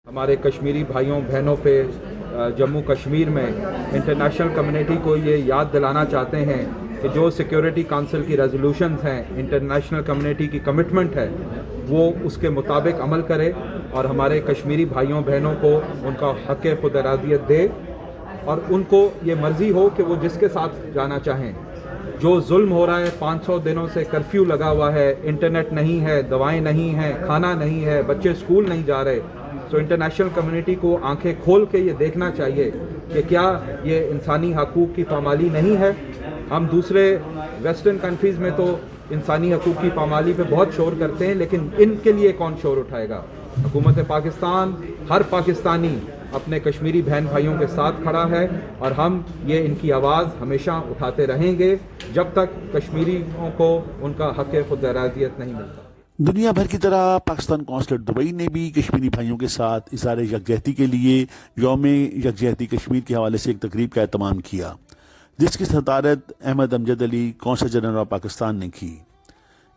हमारे कश्मीरी भाइयों बहनों पे जम्मू कश्मीर में इंटरनेशनल कम्युनिटी को ये याद दिलाना चाहते हैं कि जो सिक्योरिटी काउंसिल की रेजोल्यूशंस हैं, इंटरनेशनल कम्युनिटी की कमिटमेंट है, वो उसके मुताबिक अमल करे और हमारे कश्मीरी भाइयों बहनों को उनका हक़ खुद इरादियत दे और उनको ये मर्ज़ी हो कि वो जिसके साथ जाना चाहें। जो जुल्म हो रहा है, 500 दिनों से कर्फ्यू लगा हुआ है, इंटरनेट नहीं है, दवाएं नहीं हैं, खाना नहीं है, बच्चे स्कूल नहीं जा रहे, तो इंटरनेशनल कम्युनिटी को आंखें खोल के ये देखना चाहिए कि क्या ये इंसानी हकूक़ की पामाली नहीं है। हम दूसरे वेस्टर्न कंट्रीज़ में तो इंसानी हकूक़ की पामाली पे बहुत शोर करते हैं, लेकिन इनके लिए कौन शोर उठाएगा। हुकूमत पाकिस्तान, हर पाकिस्तानी अपने कश्मीरी बहन भाइयों के साथ खड़ा है और हम ये इनकी आवाज़ हमेशा उठाते रहेंगे जब तक कश्मीरियों को उनका हक़ खुद इरादियत नहीं मिलता। दुनिया भर की तरह पाकिस्तान कौंसलेट दुबई ने भी कश्मीरी भाइयों के साथ इज़हार यकजहती के लिए यौम यकजहती कश्मीर के हवाले से एक तकरीब का एहतमाम किया, जिसकी सदारत Ahmad Amjad Ali consul general of Pakistan ने की।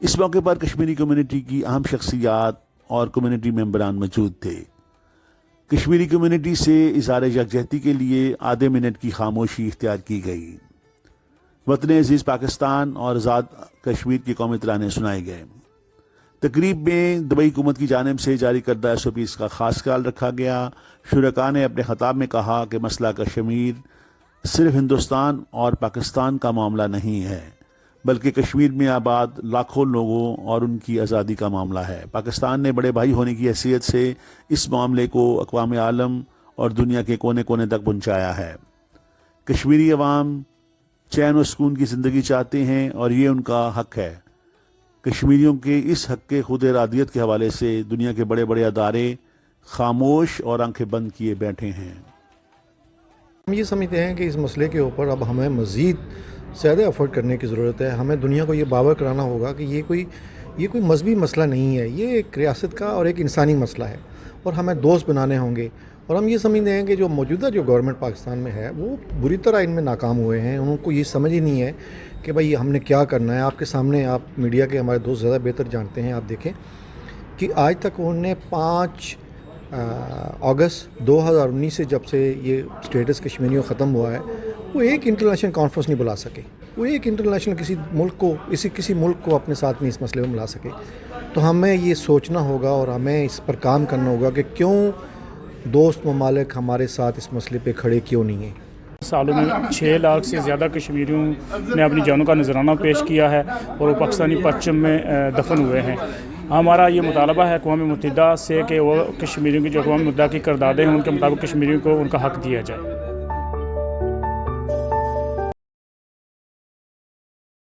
इस मौके पर कश्मीरी कम्युनिटी की अहम शख्सियात और कम्युनिटी मेंबरान मौजूद थे। कश्मीरी कम्युनिटी से इज़हार यकजहती के लिए आधे मिनट की खामोशी इख्तियार की गई। वतन अजीज़ पाकिस्तान और आज़ाद कश्मीर के कौमी तराने सुनाए गए। तकरीब में दुबई हुकूमत की जानिब से जारी करदा SOPs का खास ख्याल रखा गया। शुरका ने अपने खिताब में कहा कि मसला कश्मीर सिर्फ हिंदुस्तान और पाकिस्तान का मामला नहीं है, बल्कि कश्मीर में आबाद लाखों लोगों और उनकी आज़ादी का मामला है। पाकिस्तान ने बड़े भाई होने की हैसियत से इस मामले को अक़वाम आलम और दुनिया के कोने कोने तक पहुँचाया है। कश्मीरी अवाम चैन और सुकून की ज़िंदगी चाहते हैं और ये उनका हक़ है। कश्मीरियों के इस हक़ के खुद इरादियत के हवाले से दुनिया के बड़े बड़े अदारे खामोश और आंखें बंद किए बैठे हैं। हम ये समझते हैं कि इस मसले के ऊपर अब हमें मज़ीद ज़्यादा एफर्ट करने की ज़रूरत है। हमें दुनिया को ये बावर कराना होगा कि ये कोई मजहबी मसला नहीं है, ये एक रियासत का और एक इंसानी मसला है और हमें दोस्त बनाने होंगे। और हम ये समझते हैं कि जो मौजूदा गवर्नमेंट पाकिस्तान में है वो बुरी तरह इनमें नाकाम हुए हैं। उनको ये समझ ही नहीं है कि भाई हमने क्या करना है। आपके सामने, आप मीडिया के हमारे दोस्त ज़्यादा बेहतर जानते हैं, आप देखें कि आज तक उन्होंने 5 अगस्त 2019 से जब से ये स्टेटस कश्मीरियों ख़त्म हुआ है, वो एक इंटरनेशनल कॉन्फ्रेंस नहीं बुला सके। वो एक इंटरनेशनल किसी मुल्क को अपने साथ में इस मसले में मिला सके। तो हमें ये सोचना होगा और हमें इस पर काम करना होगा कि क्यों दोस्त ममालिक हमारे साथ इस मसले पे खड़े क्यों नहीं हैं। सालों में 6 लाख से ज़्यादा कश्मीरियों ने अपनी जानों का नजराना पेश किया है और वो पाकिस्तानी परचम में दफन हुए हैं। हमारा ये मुतालबा है अक़वाम मुत्तहिदा से कि वो कश्मीरियों की जो अक़वाम मुत्तहिदा की करारदादें हैं उनके मुताबिक कश्मीरियों को उनका हक़ दिया जाए।